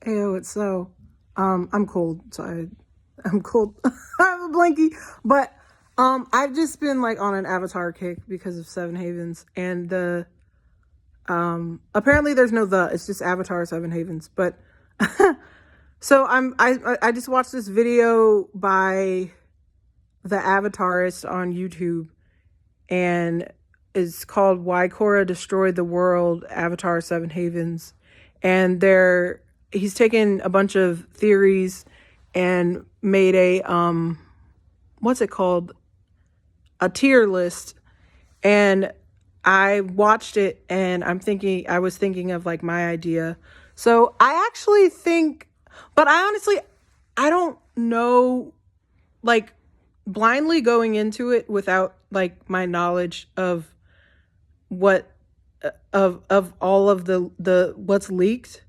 Ew, it's so, I'm cold, so I'm cold. I have a blankie, but, I've just been like on an Avatar kick because of Seven Havens and apparently there's no it's just Avatar Seven Havens, but, so I just watched this video by TheAvatarist on YouTube, and it's called Why Korra Destroyed the World, Avatar Seven Havens. And he's taken a bunch of theories and made a what's it called? A tier list. And I watched it and I was thinking of like my idea. So I actually think, but I don't know, like blindly going into it without like my knowledge of what of all of the what's leaked,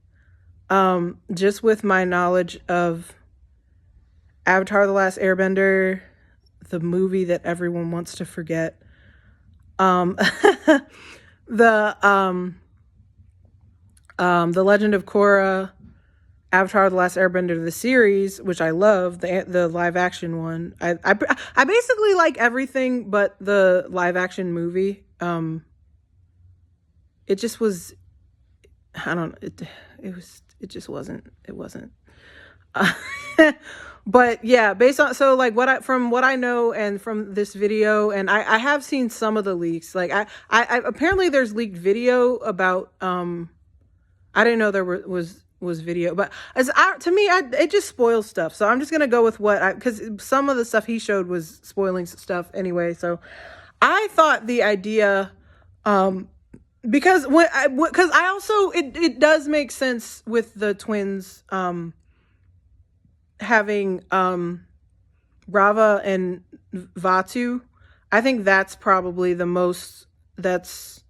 just with my knowledge of Avatar: The Last Airbender, the movie that everyone wants to forget, the Legend of Korra, Avatar: The Last Airbender, the series, which I love, the live action one. I basically like everything but the live action movie. It just was, I don't know, it just wasn't, it wasn't. But yeah, based on, so like from what I know and from this video, and I have seen some of the leaks, like I apparently there's leaked video about, I didn't know there was video, but to me, it just spoils stuff. So I'm just going to go with because some of the stuff he showed was spoiling stuff anyway. So I thought the idea, because I also, it does make sense with the twins, having, Rava and Vatu. I think that's probably the most, that's,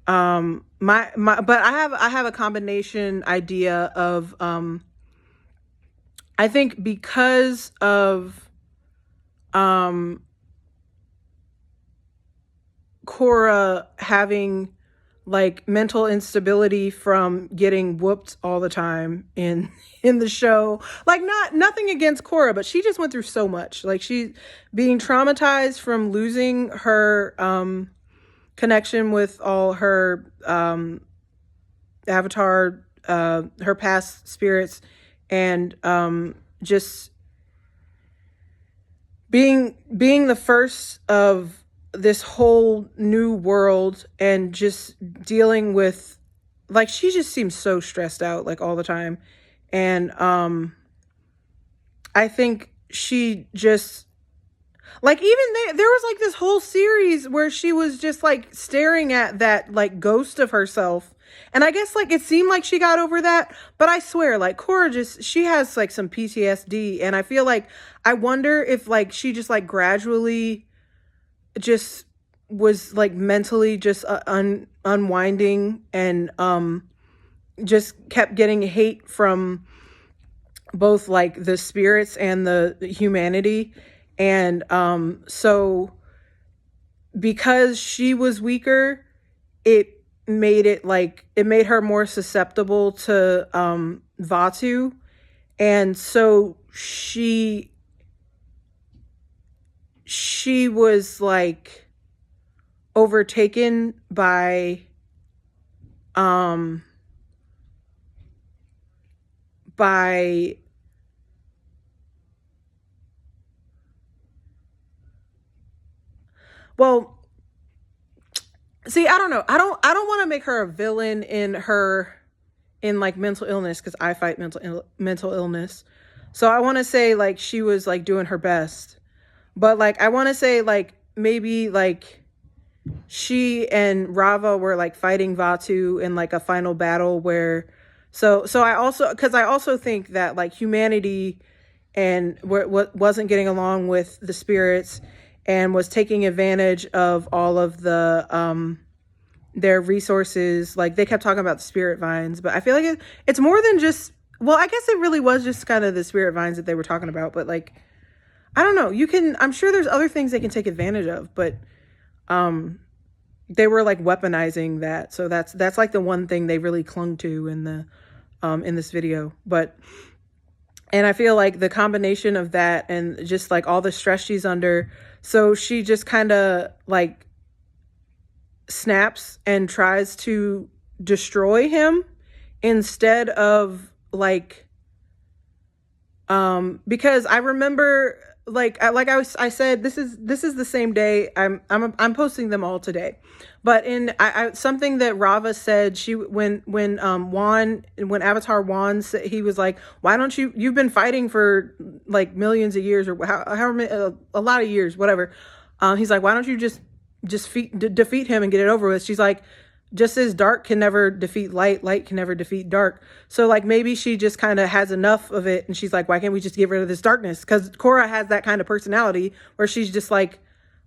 but I have a combination idea of, I think because of, Korra having like mental instability from getting whooped all the time in the show, like nothing against Korra, but she just went through so much, like she being traumatized from losing her connection with all her avatar, her past spirits, and just being the first of this whole new world, and just dealing with, like, she just seems so stressed out like all the time. And I think she just, like, even there was like this whole series where she was just like staring at that like ghost of herself, and I guess like it seemed like she got over that, but I swear, like, Korra she has like some PTSD, and I feel like, I wonder if like she just like gradually just was like mentally just unwinding, and just kept getting hate from both like the spirits and the humanity. And so because she was weaker, it made her more susceptible to Vatu. And so she was like overtaken by well, see, I don't know. I don't want to make her a villain in like mental illness, because I fight mental illness. So I want to say like she was like doing her best. But like I want to say like maybe like she and Rava were like fighting Vatu in like a final battle where, so I also think that like humanity and what wasn't getting along with the spirits, and was taking advantage of all of the their resources. Like they kept talking about the spirit vines, but I feel like it's more than just, well, I guess it really was just kind of the spirit vines that they were talking about, but like, I don't know, I'm sure there's other things they can take advantage of, but they were like weaponizing that. So that's like the one thing they really clung to in the in this video. And I feel like the combination of that and just like all the stress she's under, so she just kind of like snaps and tries to destroy him instead of like, because I remember I said, this is the same day. I'm posting them all today, but something that Rava said, when Avatar Juan said, he was like, why don't you've been fighting for like millions of years, or however many, a lot of years, whatever. He's like, why don't you just defeat him and get it over with? She's like, just as dark can never defeat light, light can never defeat dark. So like maybe she just kind of has enough of it and she's like, why can't we just get rid of this darkness? Because Korra has that kind of personality where she's just like,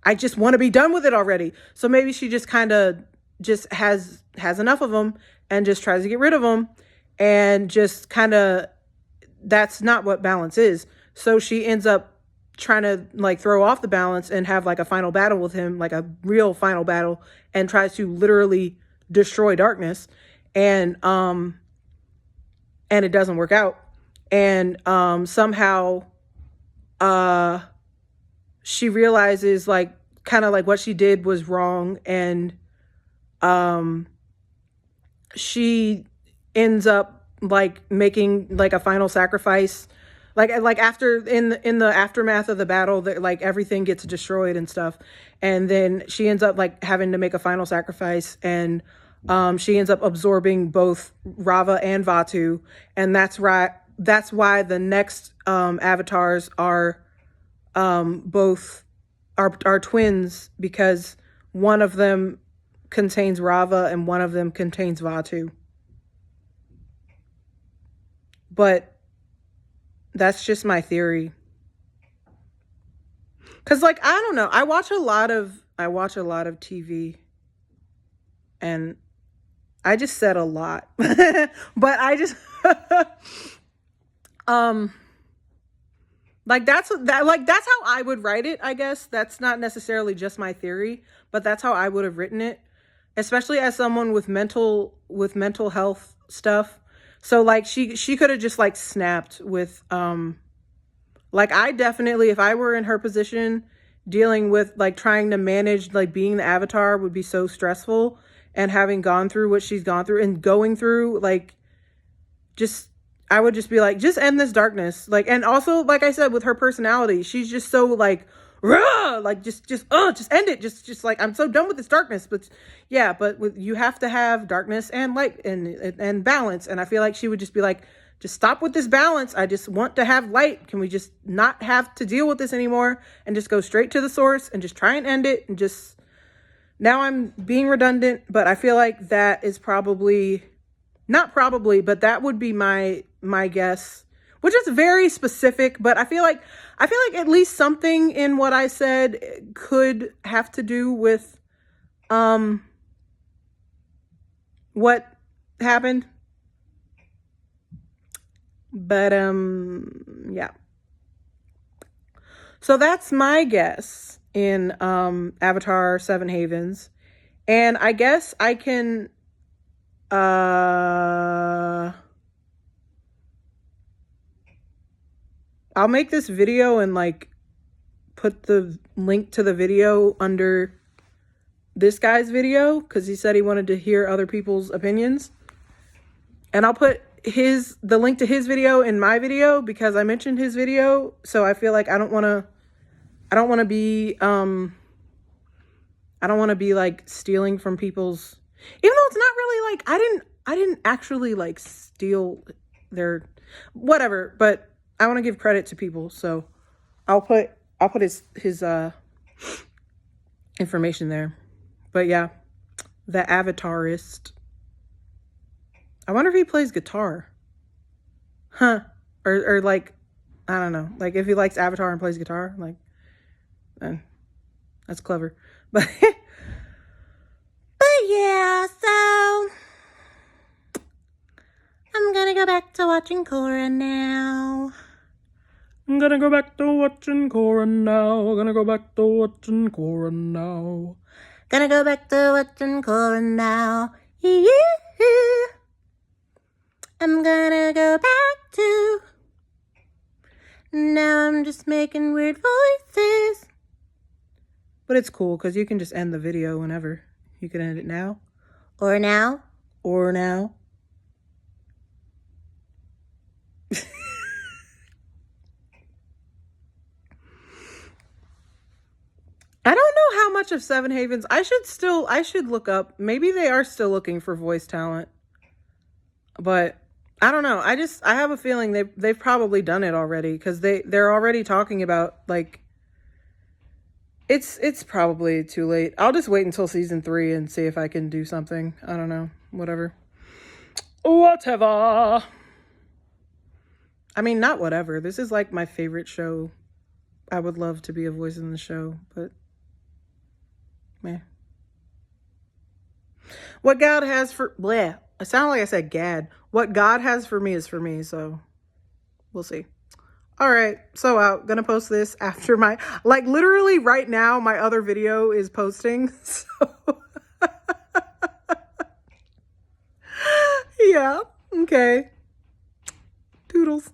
I just want to be done with it already. So maybe she just kind of just has enough of them and just tries to get rid of them, and just kind of, that's not what balance is. So she ends up trying to like throw off the balance and have like a final battle with him, like a real final battle, and tries to literally destroy darkness, and it doesn't work out, and somehow she realizes like kind of like what she did was wrong, and she ends up like making like a final sacrifice, like after in the aftermath of the battle, that like everything gets destroyed and stuff, and then she ends up like having to make a final sacrifice, and she ends up absorbing both Rava and Vatu, and that's why the next avatars are both are twins, because one of them contains Rava and one of them contains Vatu. But that's just my theory. Cause like, I don't know. I watch a lot of TV, and I just said a lot, but I just, like that's how I would write it. I guess that's not necessarily just my theory, but that's how I would have written it, especially as someone with mental health stuff. So like she could have just like snapped with, like I definitely, if I were in her position dealing with like trying to manage like being the avatar, would be so stressful, and having gone through what she's gone through and going through, like, just, I would just be like, just end this darkness. Like, and also, like I said, with her personality, she's just so like, rah! Like just end it. Just like, I'm so done with this darkness. But yeah, but you have to have darkness and light and balance. And I feel like she would just be like, just stop with this balance. I just want to have light. Can we just not have to deal with this anymore and just go straight to the source and just try and end it? And just, now I'm being redundant, but I feel like that is not probably, but that would be my guess, which is very specific, but I feel like at least something in what I said could have to do with what happened. But yeah. So that's my guess in Avatar 7 Havens. And I guess I can I'll make this video and like put the link to the video under this guy's video, because he said he wanted to hear other people's opinions. And I'll put the link to his video in my video, because I mentioned his video. So I feel like I don't want to be like stealing from people's, even though it's not really like, I didn't actually like steal their whatever, but I want to give credit to people. So I'll put his information there. But yeah, TheAvatarist. I wonder if he plays guitar. Huh. Or like, I don't know. Like if he likes Avatar and plays guitar, like, that's clever. But yeah, so I'm gonna go back to watching Korra now. Gonna go back to watching Korra now. Yeah. I'm gonna go back to. Now I'm just making weird voices. But it's cool because you can just end the video whenever. You can end it now. Or now. Or now. I don't know how much of Seven Havens. I should look up. Maybe they are still looking for voice talent. But I don't know. I have a feeling they've probably done it already because they're already talking about like it's probably too late. I'll just wait until season 3 and see if I can do something. I don't know. Whatever. Whatever. I mean, not whatever. This is like my favorite show. I would love to be a voice in the show, but meh. What God has for bleh. It sounded like I said gad. What God has for me is for me, so we'll see. All right, so I'm gonna post this after my, like literally right now, my other video is posting, so yeah, okay. Toodles.